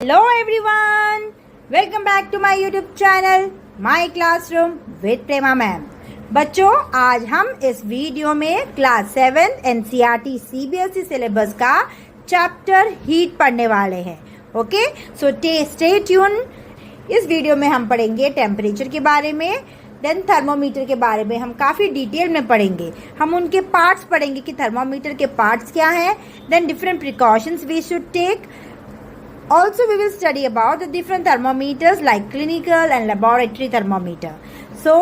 Hello everyone, welcome back to my YouTube channel, My Classroom with Prema Ma'am। बच्चों, आज हम इस video में क्लास 7 NCERT CBSE सिलेबस का चैप्टर हीट पढ़ने वाले हैं। Okay, so stay tune. इस वीडियो में हम पढ़ेंगे टेम्परेचर के बारे में, देन थर्मोमीटर के बारे में हम काफ़ी डिटेल में पढ़ेंगे। हम उनके पार्ट्स पढ़ेंगे कि थर्मोमीटर के पार्ट्स क्या हैं, then different precautions we should take. Also, we will study about the different thermometers like clinical and laboratory thermometer. So,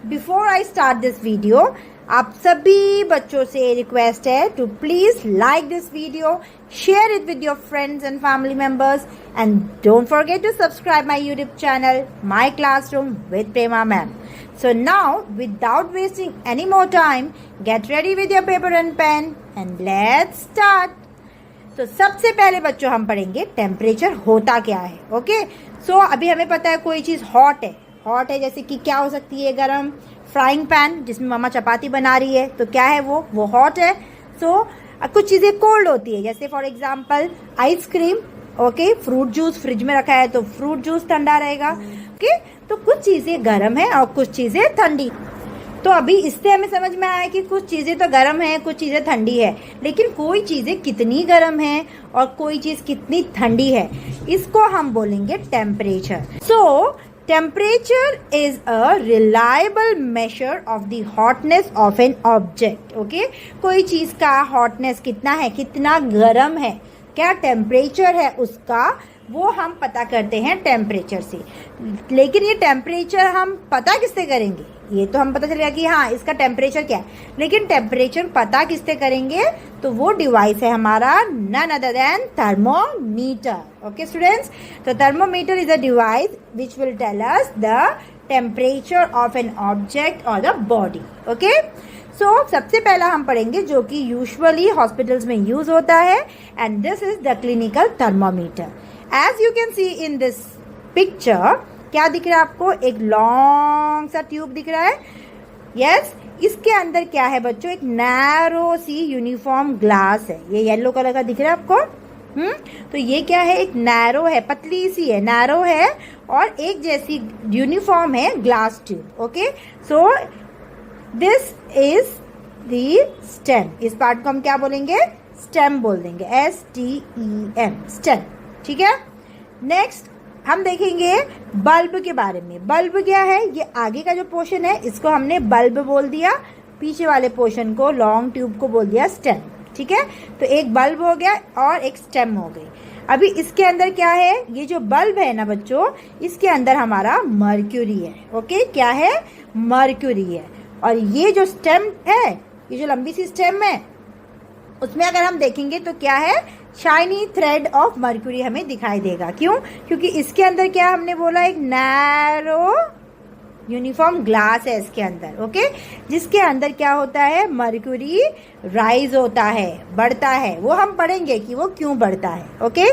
before I start this video, आप सभी बच्चों से रिक्वेस्ट है to please like this video, share it with your friends and family members, and don't forget to subscribe my YouTube channel, My Classroom with Prema Ma'am. So now, without wasting any more time, get ready with your paper and pen, and let's start. तो सबसे पहले बच्चों हम पढ़ेंगे temperature होता क्या है। Okay, सो अभी हमें पता है कोई चीज़ हॉट है जैसे कि क्या हो सकती है, गरम फ्राइंग पैन जिसमें मामा चपाती बना रही है, तो क्या है वो हॉट है। सो कुछ चीज़ें कोल्ड होती है, जैसे for example ice cream. Okay, fruit juice fridge में रखा है तो फ्रूट जूस ठंडा रहेगा। ओके, तो कुछ चीज़ें गर्म है और कुछ चीज़ें ठंडी। तो अभी इससे हमें समझ में आया कि कुछ चीज़ें तो गर्म है, कुछ चीज़ें ठंडी है, लेकिन कोई चीज़ें कितनी गर्म है और कोई चीज़ कितनी ठंडी है, इसको हम बोलेंगे temperature. So temperature is a reliable measure of the hotness of an object. Okay, कोई चीज़ का हॉटनेस कितना है, कितना गर्म है, क्या टेम्परेचर है उसका, वो हम पता करते हैं टेम्परेचर से। लेकिन ये टेम्परेचर हम पता किससे करेंगे, ये तो हम पता चलेगा कि हाँ इसका टेम्परेचर क्या है, लेकिन टेम्परेचर पता किससे करेंगे, तो वो डिवाइस है हमारा none other than thermometer. Okay students, तो thermometer is a device which will tell us the temperature of an object और द बॉडी। ओके, सो सबसे पहला हम पढ़ेंगे जो कि यूजुअली हॉस्पिटल्स में यूज होता है, and this is the clinical thermometer. As you can see in this picture, क्या दिख रहा है आपको, एक लॉन्ग सा ट्यूब दिख रहा है। यस, इसके अंदर क्या है बच्चों, एक नैरो सी यूनिफॉर्म ग्लास है। ये येलो कलर का दिख रहा है आपको। तो ये क्या है, एक नैरो है, पतली सी है, नैरो है और एक जैसी यूनिफॉर्म है glass tube. Okay, so this is the stem. इस पार्ट को हम क्या बोलेंगे, स्टेम बोल देंगे, STEM, स्टेम। ठीक है, नेक्स्ट हम देखेंगे बल्ब के बारे में। बल्ब क्या है, ये आगे का जो पोर्शन है इसको हमने बल्ब बोल दिया, पीछे वाले पोर्शन को, लॉन्ग ट्यूब को बोल दिया स्टेम। ठीक है, तो एक बल्ब हो गया और एक स्टेम हो गई। अभी इसके अंदर क्या है, ये जो बल्ब है ना बच्चों, इसके अंदर हमारा मर्क्यूरी है। ओके, क्या है, मर्क्यूरी है। और ये जो स्टेम है, ये जो लंबी सी स्टेम है, उसमें अगर हम देखेंगे तो क्या है, शाइनी थ्रेड ऑफ मर्क्यूरी हमें दिखाई देगा। क्यों, क्योंकि इसके अंदर क्या हमने बोला, एक नैरो यूनिफॉर्म ग्लास है इसके अंदर। ओके, जिसके अंदर क्या होता है, मर्क्यूरी राइज होता है, बढ़ता है। वो हम पढ़ेंगे कि वो क्यों बढ़ता है। ओके,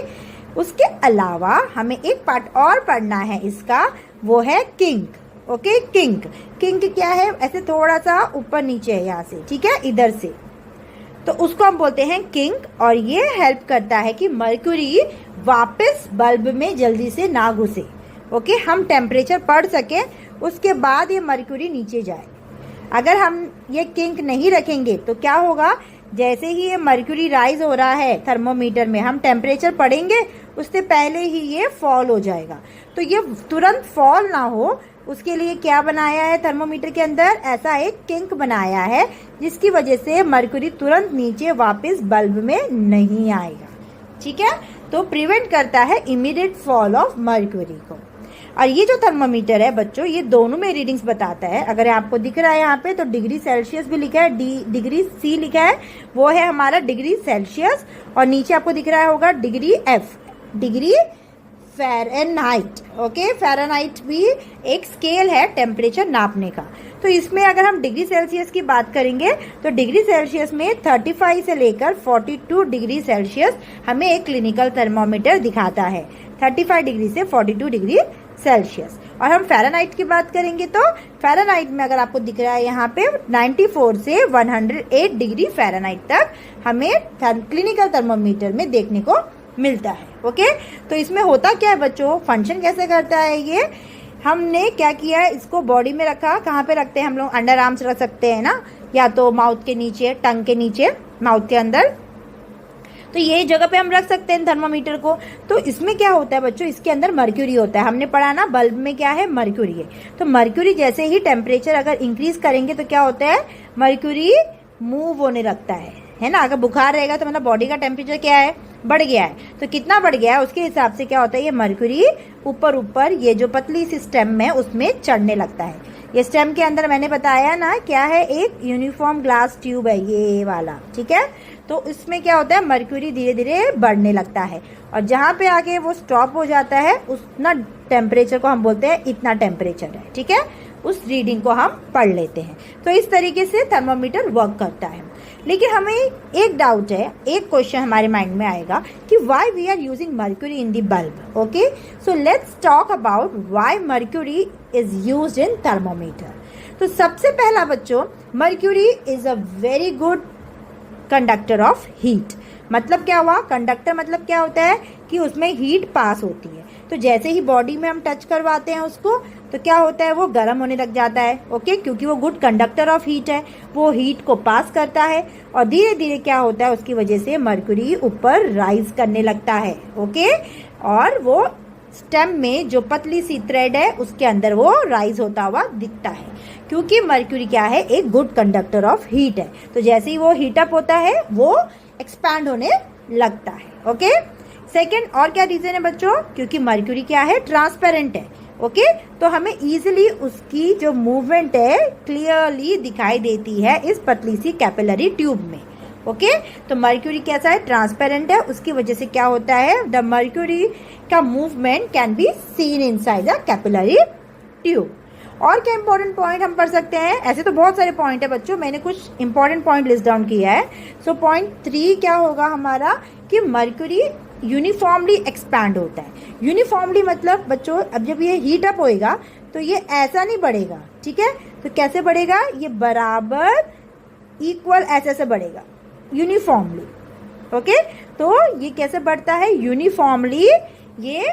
उसके अलावा हमें एक पार्ट और पढ़ना है इसका, वो है किंक। ओके, किंक क्या है, ऐसे थोड़ा सा ऊपर नीचे है यहाँ से, ठीक है, इधर से, तो उसको हम बोलते हैं किंक। और ये हेल्प करता है कि मर्क्यूरी वापस बल्ब में जल्दी से ना घुसे। ओके, हम टेम्परेचर पढ़ सके, उसके बाद ये मर्क्यूरी नीचे जाए। अगर हम ये किंक नहीं रखेंगे तो क्या होगा, जैसे ही ये मर्क्यूरी राइज हो रहा है थर्मोमीटर में, हम टेम्परेचर पढ़ेंगे उससे पहले ही ये फॉल हो जाएगा। तो ये तुरंत फॉल ना हो, उसके लिए क्या बनाया है थर्मोमीटर के अंदर, ऐसा एक किंक बनाया है, जिसकी वजह से मर्क्यूरी तुरंत नीचे वापस बल्ब में नहीं आएगा। ठीक है, तो प्रिवेंट करता है इमीडिएट फॉल ऑफ मर्क्यूरी को। और ये जो थर्मोमीटर है बच्चों, ये दोनों में रीडिंग्स बताता है। अगर आपको दिख रहा है यहाँ पे, तो डिग्री सेल्सियस भी लिखा है, डिग्री सी लिखा है, वो है हमारा डिग्री सेल्सियस। और नीचे आपको दिख रहा होगा degree F, degree Fahrenheit. Okay, Fahrenheit भी एक स्केल है टेम्परेचर नापने का। तो इसमें अगर हम डिग्री सेल्सियस की बात करेंगे तो डिग्री सेल्सियस में 35 से लेकर 42 डिग्री सेल्सियस हमें एक क्लिनिकल थर्मोमीटर दिखाता है, 35 डिग्री से 42 डिग्री सेल्सियस। और हम फ़ारेनहाइट की बात करेंगे तो फ़ारेनहाइट में अगर आपको दिख रहा है यहाँ पे 94 से 108 डिग्री फ़ारेनहाइट तक हमें क्लिनिकल थर्मोमीटर में देखने को मिलता है। ओके, तो इसमें होता क्या है बच्चों, फंक्शन कैसे करता है ये, हमने क्या किया है, इसको बॉडी में रखा, कहाँ पे रखते हैं हम लोग, अंडर आर्म्स रख सकते हैं ना, या तो माउथ के नीचे, टंग के नीचे, माउथ के अंदर, तो ये जगह पे हम रख सकते हैं थर्मामीटर को। तो इसमें क्या होता है बच्चों, इसके अंदर मर्क्यूरी होता है, हमने पढ़ा ना बल्ब में क्या है, मर्क्यूरी है। तो मर्क्यूरी जैसे ही टेम्परेचर अगर इंक्रीज करेंगे तो क्या होता है, मर्क्यूरी मूव होने लगता है ना। अगर बुखार रहेगा तो मतलब बॉडी का टेम्परेचर क्या है, बढ़ गया है, तो कितना बढ़ गया है उसके हिसाब से क्या होता है, ये मर्क्यूरी ऊपर ऊपर ये जो पतली सी स्टेम है उसमें चढ़ने लगता है। ये स्टेम के अंदर मैंने बताया ना क्या है, एक यूनिफॉर्म ग्लास ट्यूब है ये वाला, ठीक है। तो इसमें क्या होता है, मर्क्यूरी धीरे धीरे बढ़ने लगता है, और जहाँ पे आके वो स्टॉप हो जाता है उतना टेम्परेचर को हम बोलते हैं इतना टेम्परेचर है, ठीक है। उस रीडिंग को हम पढ़ लेते हैं। तो इस तरीके से थर्मामीटर वर्क करता है। लेकिन हमें एक डाउट है, एक क्वेश्चन हमारे माइंड में आएगा कि why we are using mercury in the bulb. Okay, so let's talk about why mercury is used in thermometer. तो सबसे पहला बच्चों, mercury is a very good conductor of heat. मतलब क्या हुआ, कंडक्टर मतलब क्या होता है कि उसमें हीट पास होती है। तो जैसे ही बॉडी में हम टच करवाते हैं उसको, तो क्या होता है, वो गर्म होने लग जाता है। ओके, क्योंकि वो गुड कंडक्टर ऑफ हीट है, वो हीट को पास करता है, और धीरे धीरे क्या होता है, उसकी वजह से मर्क्यूरी ऊपर राइज करने लगता है। ओके, और वो स्टेम में जो पतली सी थ्रेड है उसके अंदर वो राइज होता हुआ दिखता है, क्योंकि मर्क्यूरी क्या है, एक गुड कंडक्टर ऑफ हीट है। तो जैसे ही वो हीट अप होता है वो एक्सपैंड होने लगता है। ओके, सेकेंड और क्या रीजन है बच्चों, क्योंकि मर्क्यूरी क्या है, ट्रांसपेरेंट है। ओके, तो हमें इजीली उसकी जो मूवमेंट है क्लियरली दिखाई देती है इस पतली सी कैपिलरी ट्यूब में। ओके, तो मर्क्यूरी कैसा है, ट्रांसपेरेंट है, उसकी वजह से क्या होता है, द मर्क्यूरी का movement can be seen inside the capillary tube. और क्या इंपॉर्टेंट पॉइंट हम पढ़ सकते हैं, ऐसे तो बहुत सारे पॉइंट है बच्चों, मैंने कुछ इंपॉर्टेंट पॉइंट लिस्ट डाउन किया है। सो पॉइंट 3 क्या होगा हमारा, कि मर्क्यूरी यूनिफॉर्मली एक्सपैंड होता है। यूनिफॉर्मली मतलब बच्चों, अब जब ये हीट अप होएगा तो ये ऐसा नहीं बढ़ेगा, ठीक है। तो कैसे बढ़ेगा, ये बराबर इक्वल ऐसे से बढ़ेगा यूनिफॉर्मली। ओके, तो ये कैसे बढ़ता है, यूनिफॉर्मली ये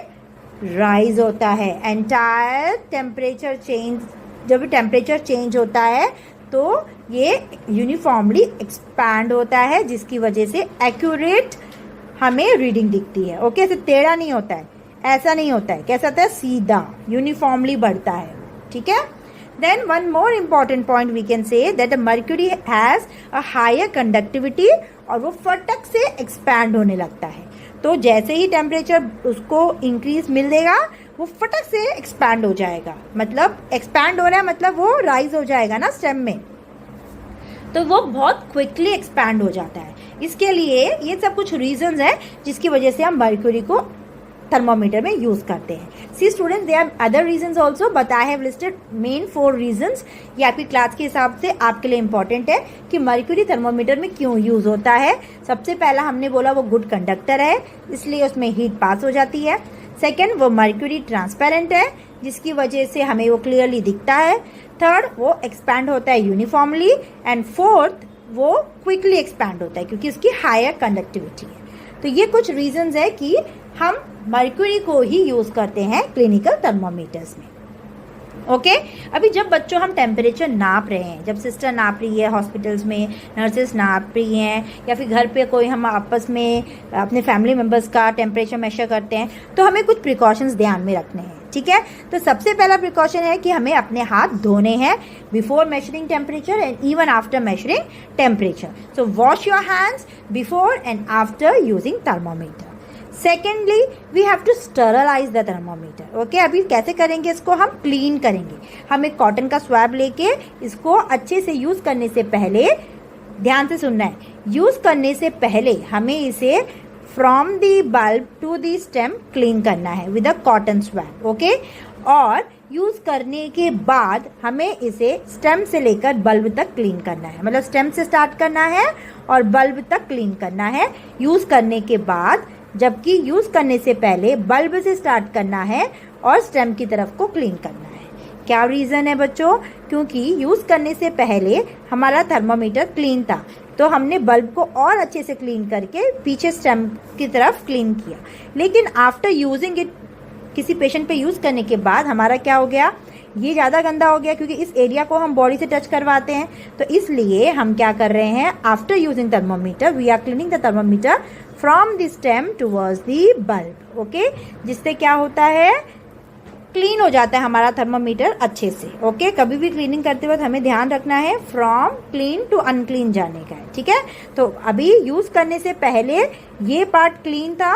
राइज होता है। एंटायर टेम्परेचर चेंज, जब टेम्परेचर चेंज होता है तो ये यूनिफॉर्मली एक्सपैंड होता है, जिसकी वजह से एक्यूरेट हमें रीडिंग दिखती है। ओके, ऐसे टेढ़ा नहीं होता है, ऐसा नहीं होता है, कैसा होता है, सीधा यूनिफॉर्मली बढ़ता है, ठीक है। Then one more important point we can say that mercury has a higher conductivity, और वो फटक से एक्सपैंड होने लगता है। तो जैसे ही टेम्परेचर उसको इंक्रीज मिल देगा वो फटक से एक्सपैंड हो जाएगा। मतलब एक्सपैंड हो रहा है मतलब वो राइज हो जाएगा ना स्टेम में, तो वो बहुत क्विकली एक्सपैंड हो जाता है। इसके लिए ये सब कुछ रीजंस है जिसकी वजह से हम मर्क्यूरी को थर्मोमीटर में यूज करते हैं। See students, there are other reasons also, but I have listed main 4 reasons. ये आपकी क्लास के हिसाब से आपके लिए इंपॉर्टेंट है कि मर्क्यूरी थर्मोमीटर में क्यों यूज होता है। सबसे पहला हमने बोला वो गुड कंडक्टर है, इसलिए उसमें हीट पास हो जाती है। सेकेंड, वो मर्क्यूरी ट्रांसपेरेंट है, जिसकी वजह से हमें वो क्लियरली दिखता है। थर्ड, वो एक्सपैंड होता है यूनिफॉर्मली। एंड फोर्थ, वो क्विकली एक्सपैंड होता है क्योंकि उसकी हायर कंडक्टिविटी है। तो ये कुछ रीजंस है कि हम मर्क्यूरी को ही यूज करते हैं क्लिनिकल थर्मोमीटर्स में। ओके, अभी जब बच्चों हम टेम्परेचर नाप रहे हैं, जब सिस्टर नाप रही है हॉस्पिटल्स में, नर्सेस नाप रही हैं, या फिर घर पे कोई हम आपस में अपने फैमिली मेम्बर्स का टेम्परेचर मेजर करते हैं, तो हमें कुछ प्रिकॉशंस ध्यान में रखने हैं, ठीक है। तो सबसे पहला प्रिकॉशन है कि हमें अपने हाथ धोने हैं before measuring temperature and even after measuring temperature. So wash your hands before and after using thermometer. Secondly, we have to sterilize the thermometer. Okay, अभी कैसे करेंगे इसको, हम क्लीन करेंगे। हम एक कॉटन का स्वैब लेके इसको अच्छे से यूज करने से पहले, ध्यान से सुनना है, यूज करने से पहले हमें इसे from the bulb to the stem clean करना है with a cotton swab. Okay, और यूज करने के बाद हमें इसे स्टेम से लेकर बल्ब तक क्लीन करना है। मतलब स्टेम से स्टार्ट करना है और बल्ब तक क्लीन करना है यूज करने के बाद, जबकि यूज करने से पहले बल्ब से स्टार्ट करना है और स्टेम की तरफ को क्लीन करना है। क्या रीजन है बच्चों, क्योंकि यूज करने से पहले हमारा थर्मोमीटर क्लीन था, तो हमने बल्ब को और अच्छे से क्लीन करके पीछे स्टेम की तरफ क्लीन किया। लेकिन आफ्टर यूजिंग इट, किसी पेशेंट पे यूज़ करने के बाद हमारा क्या हो गया, ये ज़्यादा गंदा हो गया क्योंकि इस एरिया को हम बॉडी से टच करवाते हैं। तो इसलिए हम क्या कर रहे हैं, after using thermometer we are cleaning the thermometer from the stem towards the bulb. Okay, जिससे क्या होता है, क्लीन हो जाता है हमारा थर्मोमीटर अच्छे से। ओके, कभी भी क्लीनिंग करते वक्त हमें ध्यान रखना है फ्रॉम क्लीन टू अनक्लीन जाने का है। ठीक है, तो अभी यूज़ करने से पहले ये पार्ट क्लीन था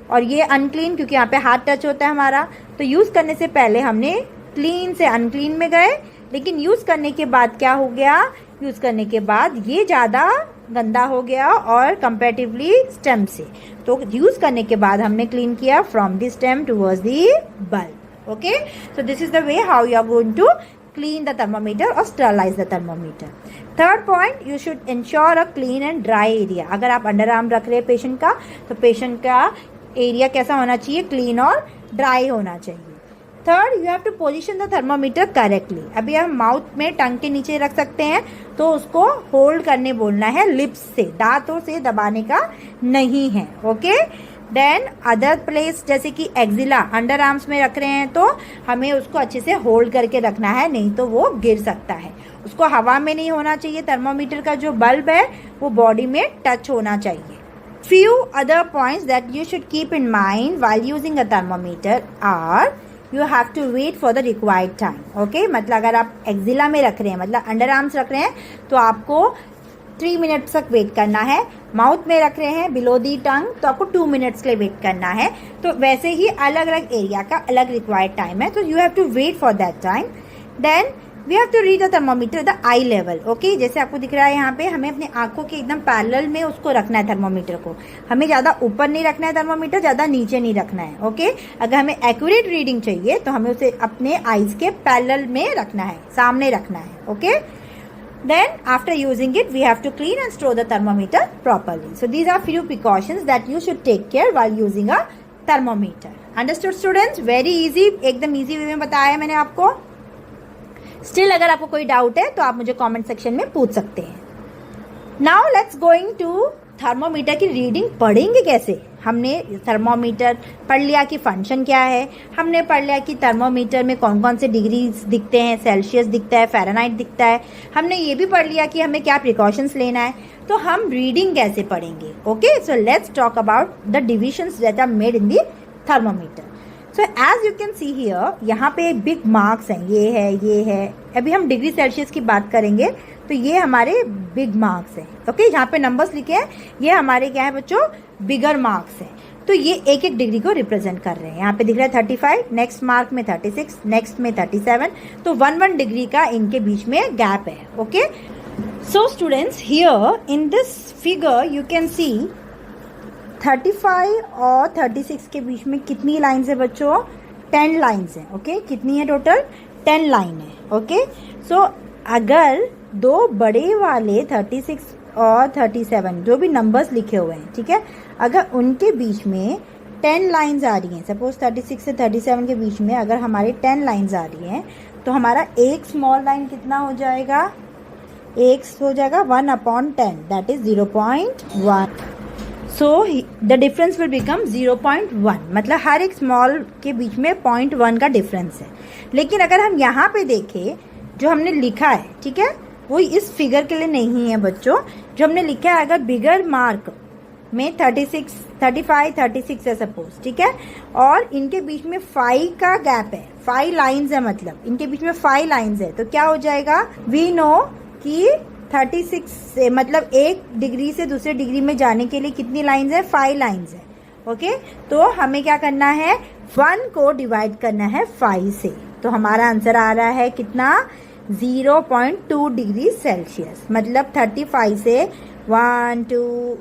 और ये अनक्लीन, क्योंकि यहाँ पे हाथ टच होता है हमारा। तो यूज़ करने से पहले हमने क्लीन से अनक्लीन में गए, लेकिन यूज़ करने के बाद क्या हो गया, यूज़ करने के बाद ये ज़्यादा गंदा हो गया और कंपैरेटिवली स्टेम से। तो यूज़ करने के बाद हमने क्लीन किया from the stem towards the bulb. Okay, so this is the way how you are going to clean the thermometer or sterilize the thermometer. Third point, you should ensure a clean and dry area. अगर आप under arm रख रहे हैं patient का, तो patient का area कैसा होना चाहिए, क्लीन और ड्राई होना चाहिए। Third, you have to position the thermometer correctly. अभी हम माउथ में टंग के नीचे रख सकते हैं, तो उसको होल्ड करने बोलना है, लिप्स से, दांतों से दबाने का नहीं है। ओके, देन अदर प्लेस जैसे कि एक्जिला, अंडर आर्म्स में रख रहे हैं तो हमें उसको अच्छे से होल्ड करके रखना है, नहीं तो वो गिर सकता है। उसको हवा में नहीं होना चाहिए, थर्मोमीटर का जो बल्ब है वो बॉडी में टच होना चाहिए। Few other points that you should keep in mind while using a thermometer are, you have to wait for the required time. Okay, मतलब अगर आप एक्जिला में रख रहे हैं, मतलब अंडर आर्म्स रख रहे हैं, तो आपको 3 मिनट्स तक वेट करना है। माउथ में रख रहे हैं बिलो दी टंग, तो आपको 2 मिनट्स के लिए वेट करना है। तो वैसे ही अलग अलग एरिया का अलग रिक्वायर्ड टाइम है, तो you have to wait for that time. Then we have to read the thermometer the eye level. Okay, जैसे आपको दिख रहा है यहाँ पे, हमें अपने आंखों के एकदम पैरेलल में उसको रखना है थर्मोमीटर को। हमें ज़्यादा ऊपर नहीं रखना है थर्मोमीटर, ज़्यादा नीचे नहीं रखना है। ओके, अगर हमें एक्यूरेट रीडिंग चाहिए तो हमें उसे अपने आईज के पैरेलल में रखना है, सामने रखना है। Okay, then after using it we have to clean and store the thermometer properly. So these are few precautions that you should take care while using a thermometer. Understood students? Very easy, एकदम easy वे में बताया है मैंने आपको। Still अगर आपको कोई doubt है तो आप मुझे कमेंट सेक्शन में पूछ सकते हैं। Now let's going to thermometer की रीडिंग पढ़ेंगे कैसे। हमने थर्मोमीटर पढ़ लिया कि फंक्शन क्या है, हमने पढ़ लिया कि थर्मोमीटर में कौन कौन से डिग्रीज दिखते हैं, सेल्सियस दिखता है, फ़ारेनहाइट दिखता है, हमने ये भी पढ़ लिया कि हमें क्या प्रिकॉशंस लेना है। तो हम रीडिंग कैसे पढ़ेंगे। Okay, so let's talk about the divisions that are made in the thermometer. So as you can see here, यहाँ पे बिग मार्क्स हैं, ये है। अभी हम डिग्री सेल्सियस की बात करेंगे, तो ये हमारे बिग मार्क्स हैं। ओके, जहाँ पे नंबर्स लिखे हैं ये हमारे क्या है बच्चों, बिगर मार्क्स हैं। तो ये एक एक डिग्री को रिप्रेजेंट कर रहे हैं। यहाँ पे दिख रहा है 35, नेक्स्ट मार्क में 36, नेक्स्ट में 37, तो 1 डिग्री का इनके बीच में गैप है। Okay, so students, here in this figure you can सी 35 और 36 के बीच में कितनी लाइन्स है बच्चों, 10 लाइन्स हैं। ओके, कितनी है टोटल, 10 लाइन है। ओके, सो अगर दो बड़े वाले 36 और 37 जो भी नंबर्स लिखे हुए हैं, ठीक है, अगर उनके बीच में 10 लाइन्स आ रही हैं, सपोज 36 से 37 के बीच में अगर हमारे 10 लाइन्स आ रही हैं, तो हमारा एक स्मॉल लाइन कितना हो जाएगा, एक हो जाएगा 1/10, that is 0.1। So the difference will become 0.1, मतलब हर एक स्मॉल के बीच में 0.1 का डिफरेंस है। लेकिन अगर हम यहाँ पे देखें, जो हमने लिखा है, ठीक है, वो इस फिगर के लिए नहीं है बच्चों। जो हमने लिखा है, अगर बिगर मार्क में 36, 35, 36 है सपोज, ठीक है, और इनके बीच में 5 का गैप है, 5 लाइन्स है, मतलब इनके बीच में 5 लाइन्स है, तो क्या हो जाएगा, वी नो कि 36 से मतलब एक डिग्री से दूसरे डिग्री में जाने के लिए कितनी लाइन्स है, 5 लाइन्स है। ओके, तो हमें क्या करना है, 1 को डिवाइड करना है 5 से, तो हमारा आंसर आ रहा है कितना, 0.2 डिग्री सेल्सियस। मतलब 35 से 1, 2,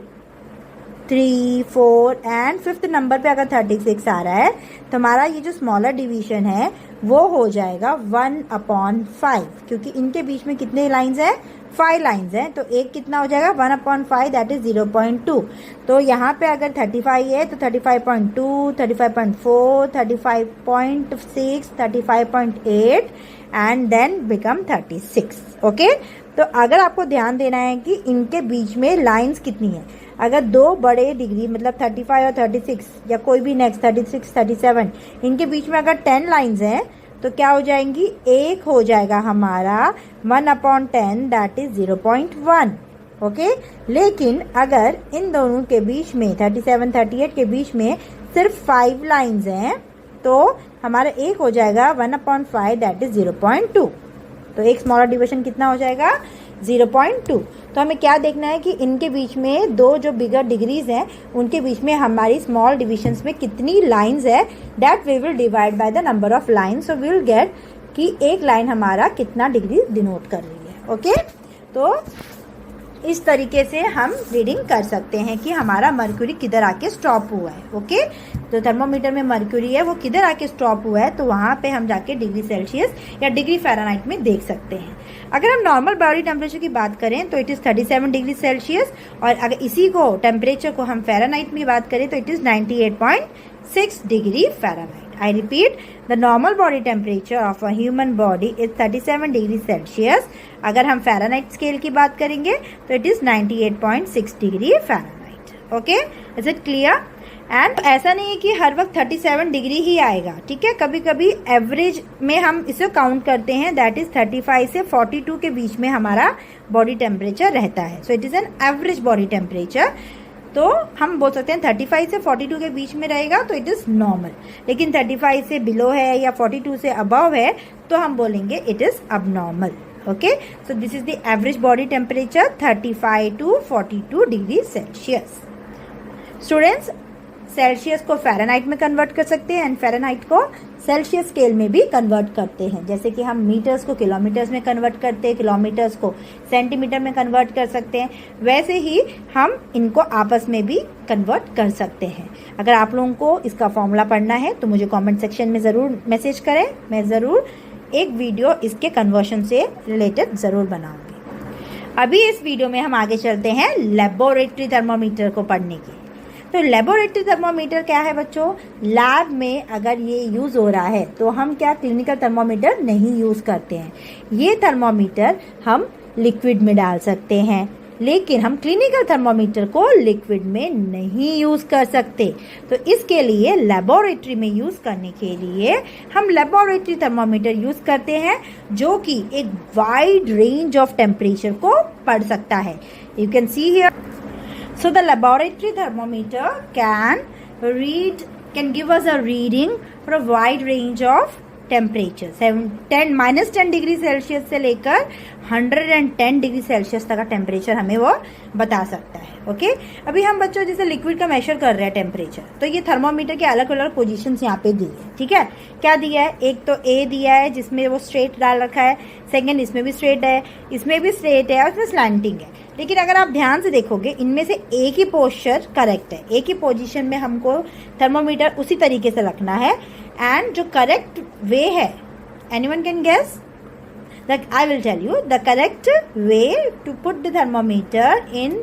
3, 4 एंड 5th नंबर पे अगर 36 आ रहा है, तो हमारा ये जो स्मॉलर डिवीजन है वो हो जाएगा 1/5, क्योंकि इनके बीच में कितने लाइन्स हैं, 5 लाइन्स हैं, तो एक कितना हो जाएगा 1/5, दैट इज 0.2। तो यहाँ पे अगर 35 है तो 35.2, 35.4, 35.6, 35.8 and then become 36. ओके, तो अगर आपको ध्यान देना है कि इनके बीच में लाइंस कितनी है, अगर दो बड़े डिग्री मतलब 35 और 36 या कोई भी नेक्स्ट 36, 37 इनके बीच में अगर 10 लाइंस हैं तो क्या हो जाएंगी, एक हो जाएगा हमारा 1/10 दैट इज 0.1। ओके, लेकिन अगर इन दोनों के बीच में 37, 38 के बीच में सिर्फ 5 लाइंस हैं तो हमारा एक हो जाएगा 1/5 दैट इज 0.2। तो एक स्मॉलर डिवीजन कितना हो जाएगा, 0.2। तो हमें क्या देखना है कि इनके बीच में दो जो बिगर डिग्रीज हैं उनके बीच में हमारी स्मॉल डिविजन्स में कितनी लाइंस है, that we will divide by the number of lines. So we will get कि एक लाइन हमारा कितना डिग्री डिनोट कर रही है। ओके, तो इस तरीके से हम रीडिंग कर सकते हैं कि हमारा मर्क्यूरी किधर आके स्टॉप हुआ है। ओके, तो थर्मोमीटर में मर्क्यूरी है वो किधर आके स्टॉप हुआ है, तो वहाँ पे हम जाके डिग्री सेल्सियस या डिग्री फ़ारेनहाइट में देख सकते हैं। अगर हम नॉर्मल बॉडी टेम्परेचर की बात करें तो इट इज़ 37 डिग्री सेल्सियस, और अगर इसी को टेम्परेचर को हम फ़ारेनहाइट में बात करें तो it is 98.6 degree Fahrenheit. I repeat, the normal body temperature of a human body is 37 degree Celsius. अगर हम फ़ारेनहाइट स्केल की बात करेंगे तो it is 98.6 degree Fahrenheit. Okay, is it clear? And ऐसा नहीं है कि हर वक्त 37 डिग्री ही आएगा, ठीक है, कभी कभी एवरेज में हम इसे काउंट करते हैं, दैट इज़ 35 से 42 के बीच में हमारा बॉडी टेम्परेचर रहता है। So it is an average body temperature. तो हम बोल सकते हैं 35 से 42 के बीच में रहेगा तो इट इज़ नॉर्मल, लेकिन 35 से बिलो है या 42 से अबव है तो हम बोलेंगे it is abnormal. Okay, so this is the average body temperature 35 to 42 degree Celsius. Students, Celsius को फ़ारेनहाइट में कन्वर्ट कर सकते हैं एंड फ़ारेनहाइट को सेल्सियस स्केल में भी कन्वर्ट करते हैं। जैसे कि हम मीटर्स को किलोमीटर्स में कन्वर्ट करते हैं, किलोमीटर्स को सेंटीमीटर में कन्वर्ट कर सकते हैं, वैसे ही हम इनको आपस में भी कन्वर्ट कर सकते हैं। अगर आप लोगों को इसका फॉर्मूला पढ़ना है तो मुझे कमेंट सेक्शन में ज़रूर मैसेज करें, मैं ज़रूर एक वीडियो इसके कन्वर्शन से रिलेटेड ज़रूर बनाऊँगी। अभी इस वीडियो में हम आगे चलते हैं लेबोरेटरी थर्मोमीटर को पढ़ने की। तो लेबोरेटरी थर्मोमीटर क्या है बच्चों? लैब में अगर ये यूज़ हो रहा है तो हम क्या क्लिनिकल थर्मोमीटर नहीं यूज़ करते हैं। ये थर्मोमीटर हम लिक्विड में डाल सकते हैं, लेकिन हम क्लिनिकल थर्मोमीटर को लिक्विड में नहीं यूज़ कर सकते। तो इसके लिए लेबोरेटरी में यूज़ करने के लिए हम लेबोरेटरी थर्मोमीटर यूज़ करते हैं जो कि एक वाइड रेंज ऑफ टेम्परेचर को पढ़ सकता है। You can see here, so the laboratory thermometer can give us a reading for a wide range of temperature, -10 degree Celsius से लेकर 110 डिग्री सेल्सियस तक का टेम्परेचर हमें वो बता सकता है। ओके, अभी हम बच्चों जैसे लिक्विड का मेजर कर रहे हैं टेम्परेचर, तो ये थर्मोमीटर के अलग अलग पोजीशंस यहाँ पे दी है। ठीक है, क्या दिया है? एक तो ए दिया है जिसमें वो स्ट्रेट डाल रखा है, सेकेंड इसमें भी स्ट्रेट है, इसमें भी स्ट्रेट है और इसमें स्लैंटिंग है। लेकिन अगर आप ध्यान से देखोगे इनमें से एक ही पोस्चर करेक्ट है, एक ही पोजीशन में हमको थर्मोमीटर उसी तरीके से रखना है। एंड जो करेक्ट वे है, anyone can guess? I will tell you the correct way to put the thermometer in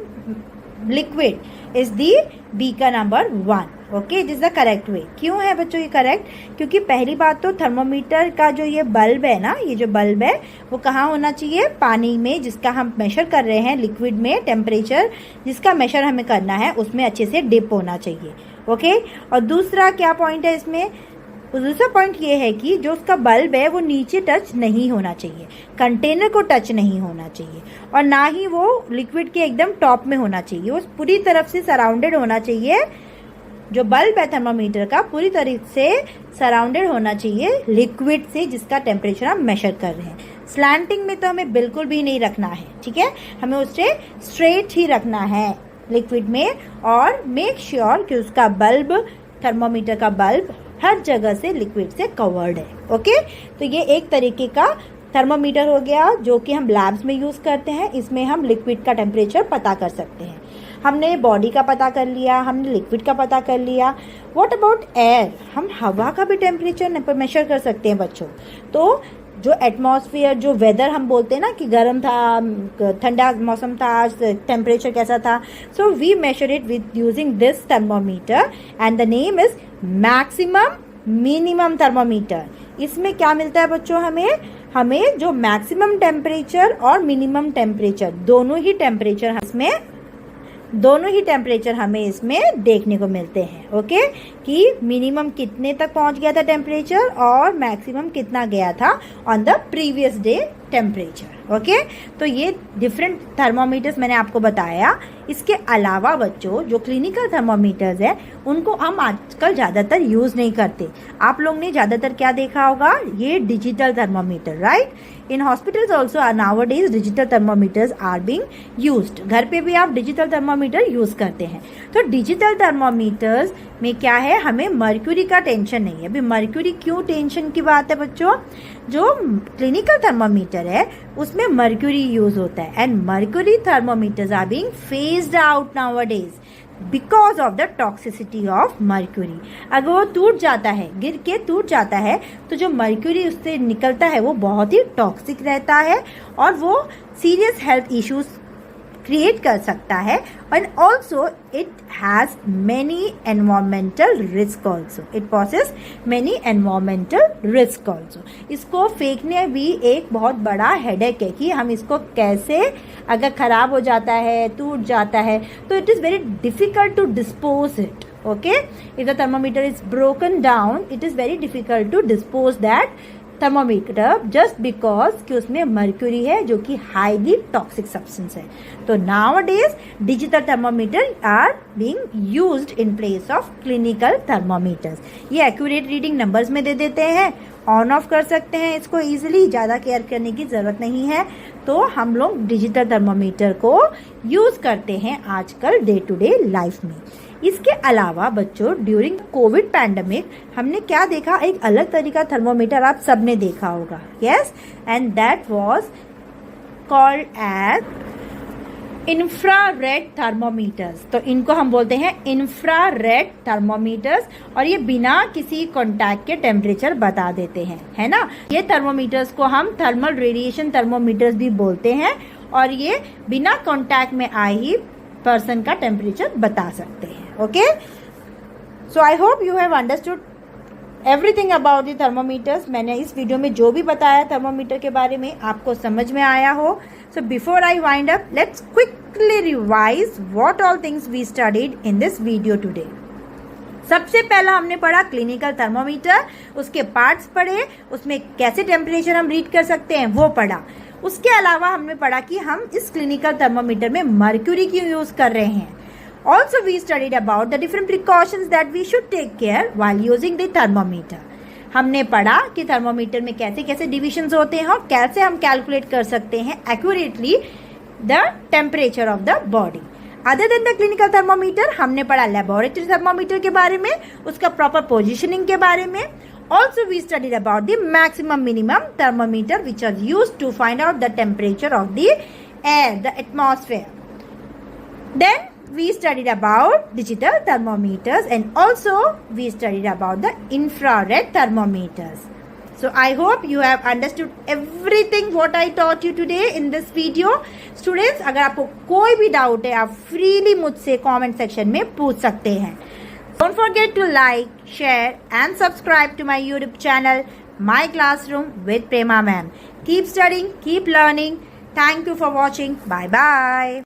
liquid is the beaker number 1. Okay, it is the correct way. क्यों है बच्चों ये करेक्ट? क्योंकि पहली बात तो थर्मोमीटर का जो ये बल्ब है ना, ये जो बल्ब है वो कहाँ होना चाहिए? पानी में, जिसका हम मेजर कर रहे हैं लिक्विड में टेम्परेचर जिसका मेजर हमें करना है उसमें अच्छे से डिप होना चाहिए। ओके, और दूसरा क्या पॉइंट है इसमें? दूसरा पॉइंट ये है कि जो उसका बल्ब है वो नीचे टच नहीं होना चाहिए, कंटेनर को टच नहीं होना चाहिए, और ना ही वो लिक्विड के एकदम टॉप में होना चाहिए, वो पूरी तरफ से सराउंडेड होना चाहिए। जो बल्ब है थर्मोमीटर का पूरी तरह से सराउंडेड होना चाहिए लिक्विड से जिसका टेम्परेचर हम मेजर कर रहे हैं। स्लैंटिंग में तो हमें बिल्कुल भी नहीं रखना है, ठीक है, हमें उसे स्ट्रेट ही रखना है लिक्विड में, और मेक श्योर कि उसका बल्ब, थर्मोमीटर का बल्ब हर जगह से लिक्विड से कवर्ड है। ओके, तो ये एक तरीके का थर्मोमीटर हो गया जो कि हम लैब्स में यूज़ करते हैं। इसमें हम लिक्विड का टेम्परेचर पता कर सकते हैं। हमने बॉडी का पता कर लिया, हमने लिक्विड का पता कर लिया। What about air? हम हवा का भी टेम्परेचर मेजर कर सकते हैं बच्चों। तो जो एटमॉस्फेयर, जो वेदर हम बोलते हैं ना कि गर्म था, ठंडा मौसम था, टेम्परेचर कैसा था, so we measure it with using this thermometer and the name is maximum minimum thermometer. इसमें क्या मिलता है बच्चों? हमें जो मैक्सिमम टेम्परेचर और मिनिमम टेम्परेचर दोनों ही टेम्परेचर हमें इसमें देखने को मिलते हैं। ओके, कि मिनिमम कितने तक पहुंच गया था टेम्परेचर और मैक्सिमम कितना गया था on the previous day temperature. Okay, तो ये डिफरेंट थर्मोमीटर्स मैंने आपको बताया। इसके अलावा बच्चों जो क्लिनिकल थर्मोमीटर्स है उनको हम आजकल ज़्यादातर यूज़ नहीं करते। आप लोग ने ज़्यादातर क्या देखा होगा, ये digital thermometer, right. In hospitals also nowadays digital thermometers are being used. घर पे भी आप डिजिटल थर्मोमीटर यूज़ करते हैं। तो डिजिटल थर्मोमीटर्स में क्या है, हमें मर्क्यूरी का टेंशन नहीं है। अभी मर्क्यूरी क्यों टेंशन की बात है बच्चों, जो क्लिनिकल थर्मोमीटर है उसमें मर्क्यूरी यूज होता है and mercury thermometers are being phased out nowadays because of the toxicity of mercury. अगर वो टूट जाता है, गिर के टूट जाता है, तो जो मर्क्यूरी उससे निकलता है वो बहुत ही टॉक्सिक रहता है और वो सीरियस हेल्थ इश्यूज क्रिएट कर सकता है। And also it has many environmental risk also, it possesses many environmental risk also. इसको फेंकने भी एक बहुत बड़ा हेडेक है कि हम इसको कैसे, अगर खराब हो जाता है, टूट जाता है, तो it is very difficult to dispose it. Okay, if the thermometer is broken down, it is very difficult to dispose that thermometer just because कि उसमें मर्क्यूरी है जो कि हाईली टॉक्सिक सब्सटेंस है। तो nowadays digital thermometer are being used in place of clinical thermometers. ये accurate reading numbers में दे देते हैं, ऑन ऑफ कर सकते हैं इसको इजीली, ज़्यादा केयर करने की ज़रूरत नहीं है। तो हम लोग डिजिटल थर्मोमीटर को यूज़ करते हैं आजकल डे टू डे लाइफ में। इसके अलावा बच्चों ड्यूरिंग कोविड पैंडमिक हमने क्या देखा, एक अलग तरीका थर्मोमीटर आप सबने देखा होगा, yes, and that was called as infrared thermometers. तो इनको हम बोलते हैं इंफ्रारेड थर्मोमीटर्स और ये बिना किसी कॉन्टैक्ट के टेम्परेचर बता देते हैं, है ना। ये थर्मोमीटर्स को हम थर्मल रेडिएशन थर्मोमीटर्स भी बोलते हैं और ये बिना कॉन्टैक्ट में आए ही पर्सन का टेम्परेचर बता सकते हैं। Okay, so I hope you have understood everything about the thermometers. मैंने इस वीडियो में जो भी बताया थर्मोमीटर के बारे में आपको समझ में आया हो। So before I wind up, let's quickly revise what all things we studied in this video today. सबसे पहला हमने पढ़ा क्लिनिकल थर्मोमीटर, उसके पार्ट्स पढ़े, उसमें कैसे टेम्परेचर हम रीड कर सकते हैं वो पढ़ा। उसके अलावा हमने पढ़ा कि हम इस क्लिनिकल थर्मोमीटर में मर्क्यूरी क्यों यूज कर रहे हैं। Also we studied about the different precautions that we should take care while using the thermometer. हमने पढ़ा कि थर्मोमीटर में कैसे कैसे डिविजन्स होते हैं और कैसे हम कैलकुलेट कर सकते हैं accurately the temperature of the body. Other than the clinical thermometer हमने पढ़ा लेबोरेटरी थर्मोमीटर के बारे में, उसका प्रॉपर पोजिशनिंग के बारे में। Also we studied about the maximum minimum thermometer which are used to find out the temperature of the air, the atmosphere. Then we studied about digital thermometers and also we studied about the infrared thermometers. So I hope you have understood everything what I taught you today in this video. Students, अगर आपको कोई भी doubt है आप freely मुझसे comment section में पूछ सकते हैं। Don't forget to like, share and subscribe to my YouTube channel, My Classroom with Prema Ma'am. Keep studying, keep learning. Thank you for watching. Bye bye.